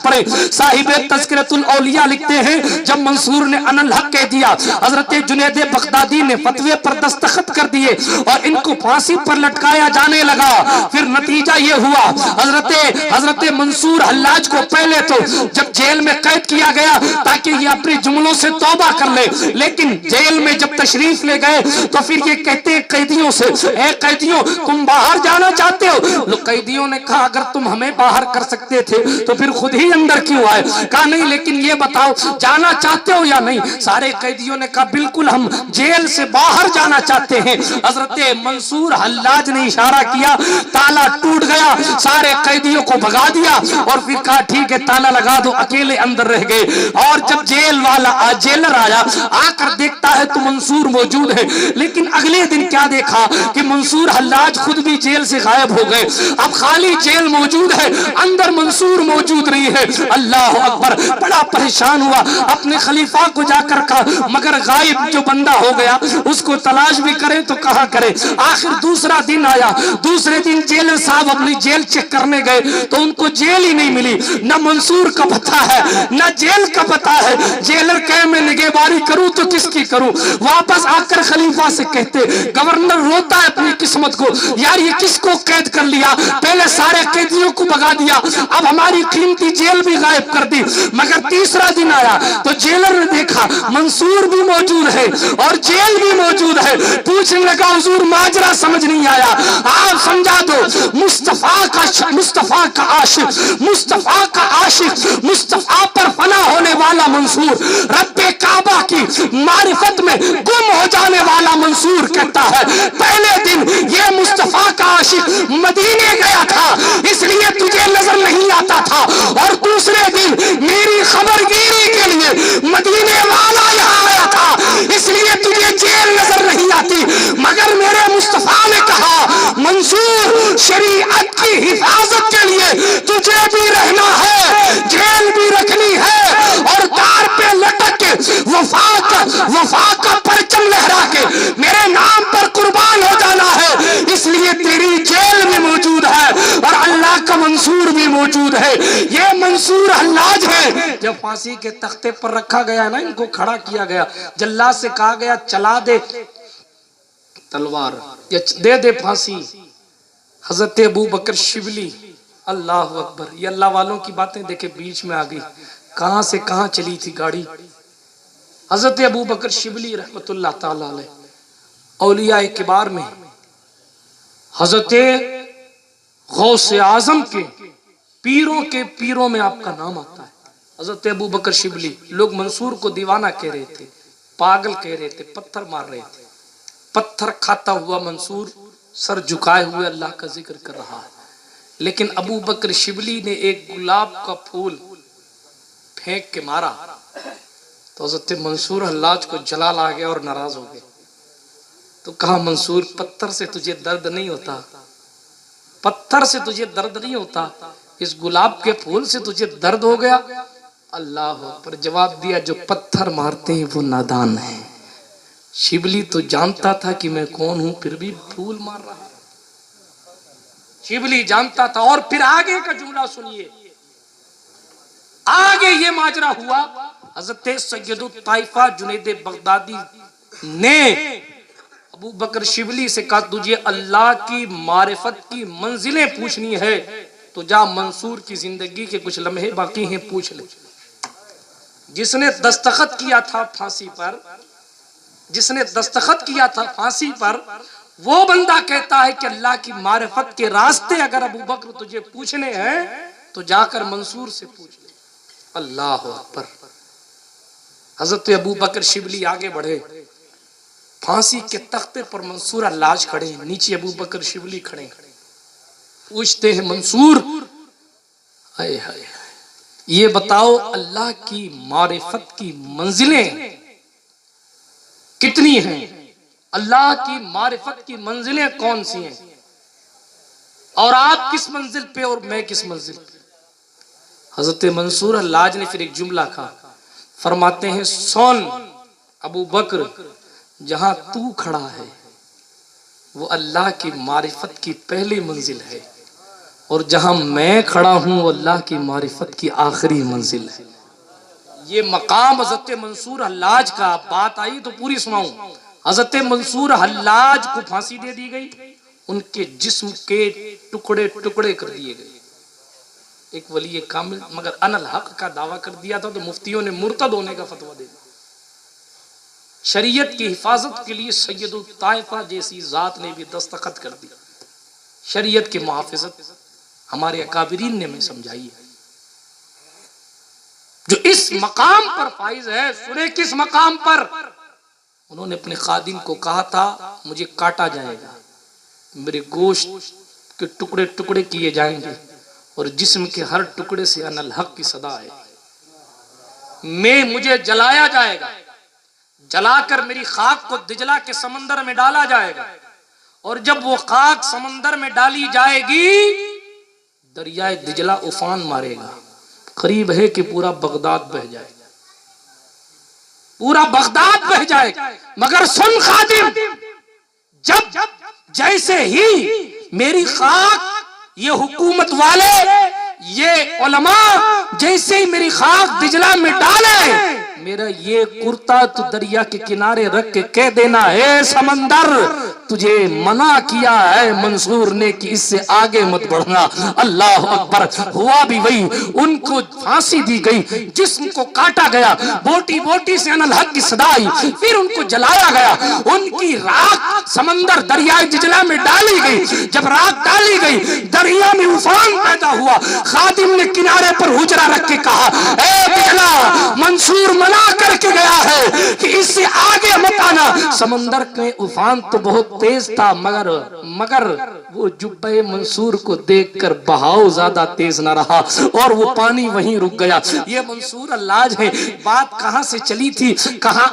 پڑے. صاحب تذکرۃ الاولیاء لکھتے ہیں جب منصور نے ان الحق کہہ دیا, حضرت جنید بغدادی نے فتوے پر دستخط کر دیے اور ان کو پھانسی پر لٹکایا جانے لگا. پھر نتیجہ یہ ہوا حضرت منصور حلاج کو پہلے تو جب جیل میں قید کیا گیا تاکہ یہ اپنے جملوں سے توبہ کر لے, لیکن جیل میں جب تشریف لے گئے تو پھر یہ کہتے ہیں قیدیوں سے, اے قیدیوں تم باہر جانا چاہتے ہو؟ قیدیوں نے کہا اگر تم ہمیں باہر کر سکتے تھے تو پھر خود ہی اندر کیوں آئے؟ کہا نہیں لیکن یہ بتاؤ جانا چاہتے ہو یا نہیں؟ سارے قیدیوں نے کہا بالکل ہم جیل سے باہر جانا چاہتے ہیں. حضرت منصور حلاج نے اشارہ کیا, تالا ٹوٹ گیا, سارے قیدیوں کو بھگا دیا اور پھر کہا ٹھیک ہے تالا لگا دو, اکیلے اندر رہ گئے. اور جب جیلر آیا آ کر دیکھتا ہے تو منصور موجود ہے, لیکن اگلے دن کیا دیکھا کہ منصور حلاج خود بھی جیل سے غائب ہو گئے. اب خالی جیل موجود ہے, اندر منصور موجود نہیں ہے. اللہ اکبر, بڑا پریشان ہوا, اپنے خلیفہ کو جا کر کہا مگر غائب جو بندہ ہو گیا اس کو تلاش بھی کرے تو کہاں کرے. آخر دوسرا دن آیا, دوسرے دن جیلر صاحب اپنی جیل چیک کرنے گئے تو ان کو جیل ہی نہیں ملی, نہ منصور کا پتہ ہے نہ جیل کا پتہ ہے. جیلر کہے میں نگہبانی کروں تو کس کی کروں؟ واپس آ کر خلیفہ سے کہتے, گورنر روتا ہے اپنی قسمت کو, یار یہ کس کو قید کر لیا, پہلے سارے قیدیوں کو بھگا دیا, اب ہماری قیمتی جیل بھی غائب کر دی. مگر تیسرا دن آیا تو جیلر نے دیکھا منصور بھی موجود ہے اور جیل بھی موجود ہے. پوچھنے لگا حضور ماجرا سمجھ نہیں آیا, آپ سمجھا دو. مصطفیٰ کا عاشق, مصطفیٰ کا عاشق, مصطفیٰ پر فنا ہونے والا منصور, رب کعبہ کی معرفت میں گم ہو جانے والا منصور کہتا ہے پہلے دن یہ مصطفیٰ کا عاشق مدینے گیا تھا اس لیے تجھے نظر نہیں آتا تھا, اور دوسرے دن میری خبر گیری کے لیے مدینے والا یہاں آیا تھا اس لیے تجھے جیل نظر نہیں آتی. مگر میرے مصطفیٰ نے کہا منصور شریعت کی حفاظت کے لیے تجھے بھی رہنا ہے, جیل بھی رکھنی ہے, اور تار پہ لٹک کے وفا کا پرچم لہرا کے میرے نام پر قربان ہو جانا ہے, اس لیے تیری جیل بھی موجود ہے اور اللہ کا منصور بھی موجود ہے. یہ منصور حلاج ہے. جب پھانسی کے تختے پر رکھا گیا نا, ان کو کھڑا کیا گیا, جلاد سے کہا گیا چلا دے تلوار یا دے دے پھانسی. حضرت ابو بکر شبلی, اللہ اکبر, یہ اللہ والوں کی باتیں دیکھے بیچ میں آ گئی, کہاں سے کہاں چلی تھی گاڑی. حضرت ابو بکر شبلی رحمت اللہ تعالی علیہ اولیاء کبار میں حضرت غوث اعظم کے پیروں میں آپ کا نام آتا ہے. حضرت ابو بکر شبلی, لوگ منصور کو دیوانہ کہہ رہے تھے, پاگل کہہ رہے تھے, پتھر مار رہے تھے. پتھر کھاتا ہوا منصور سر جھکائے ہوئے اللہ کا ذکر کر رہا ہے, لیکن ابو بکر شبلی نے ایک گلاب کا پھول پھینک کے مارا تو حضرت منصور حلاج کو جلال آ گیا اور ناراض ہو گئے. تو کہا منصور پتھر سے تجھے درد نہیں ہوتا, پتھر سے تجھے درد نہیں ہوتا, اس گلاب کے پھول سے تجھے درد ہو گیا. اللہ پر جواب دیا جو پتھر مارتے ہیں وہ نادان ہیں. شبلی تو جانتا تھا کہ میں کون ہوں پھر بھی پھول مار رہا. شبلی جانتا تھا. اور پھر آگے کا جملہ سنیے, آگے یہ ماجرا ہوا. حضرت سید الطائفہ جنید بغدادی نے ابو بکر شبلی سے کہا تجھے اللہ کی معرفت کی منزلیں پوچھنی ہے تو جا منصور کی زندگی کے کچھ لمحے باقی ہیں پوچھ لے. جس نے دستخط کیا تھا پھانسی پر, جس نے دستخط کیا تھا پھانسی پر, وہ بندہ کہتا ہے کہ اللہ کی معرفت کے راستے اگر ابو بکر تجھے پوچھنے ہیں تو جا کر منصور سے پوچھ لے. اللہ اکبر. حضرت ابو بکر شبلی آگے بڑھے, پھانسی کے تختے پر منصور حلاج کھڑے, نیچے ابو بکر شبلی کھڑے, پوچھتے ہیں منصور یہ بتاؤ اللہ کی معرفت کی منزلیں کتنی ہیں, اللہ کی معرفت کی منزلیں کون سی ہیں, اور آپ کس منزل پہ اور میں کس منزل پہ. حضرت منصور حلاج نے پھر ایک جملہ کہا, فرماتے ہیں سن ابو بکر, جہاں تو کھڑا ہے وہ اللہ کی معرفت کی پہلی منزل ہے, اور جہاں میں کھڑا ہوں وہ اللہ کی معرفت کی آخری منزل ہے۔ یہ مقام حضرت منصور حلاج کا، بات آئی تو پوری سناؤں۔ حضرت منصور حلاج کو پھانسی دے دی گئی، ان کے جسم کے ٹکڑے ٹکڑے کر دیے گئے۔ ایک ولی کامل مگر ان الحق کا دعویٰ کر دیا تھا تو مفتیوں نے مرتد ہونے کا فتویٰ دے دیا۔ شریعت کی حفاظت کے لیے سید الطائفہ جیسی ذات نے بھی دستخط کر دی۔ شریعت کی محافظت ہمارے اکابرین نے ہمیں سمجھائی ہے۔ جو اس مقام پر فائز ہے، سنے کس مقام پر؟ انہوں نے اپنے خادم کو کہا تھا مجھے کاٹا جائے گا، میرے گوشت کے ٹکڑے ٹکڑے کیے جائیں گے اور جسم کے ہر ٹکڑے سے ان الحق کی صدا ہے، مجھے جلایا جائے گا، جلا کر میری خاک کو دجلہ کے سمندر میں ڈالا جائے گا، اور جب وہ خاک سمندر میں ڈالی جائے گی دریائے دجلہ افان مارے گا، قریب ہے کہ پورا بغداد بہہ جائے گا، پورا بغداد بہہ جائے گا۔ مگر سن خادم، جب جیسے ہی میری خاک، یہ حکومت والے، یہ علماء جیسے ہی میری خاک دجلہ میں ڈالے، میرا یہ کرتا تو دریا کے کنارے رکھ کے کہہ دینا اے سمندر تجھے منع کیا ہے منصور نے کہ اس سے آگے مت بڑھنا۔ اللہ اکبر۔ ہوا بھی وہی، ان کو پھانسی دی گئی، جسم کو کاٹا گیا، بوٹی بوٹی سے ان الحق کی صدا آئی، پھر ان کو جلایا گیا، ان کی راکھ سمندر دریائے دجلہ میں ڈالی گئی۔ جب راکھ ڈالی گئی دریا میں افان پیدا ہوا، خادم نے کنارے پر حجرہ رکھ کے کہا اے دجلہ منصور منع کر کے گیا ہے کہ اس سے آگے مت آنا۔ سمندر کے افان تو بہت تیز تھا مگر وہ جبہ منصور کو دیکھ کر بہاؤ زیادہ تیز نہ رہا اور وہ پانی وہیں رک گیا۔ یہ منصور حلاج ہے۔ بات کہاں سے چلی تھی، کہاں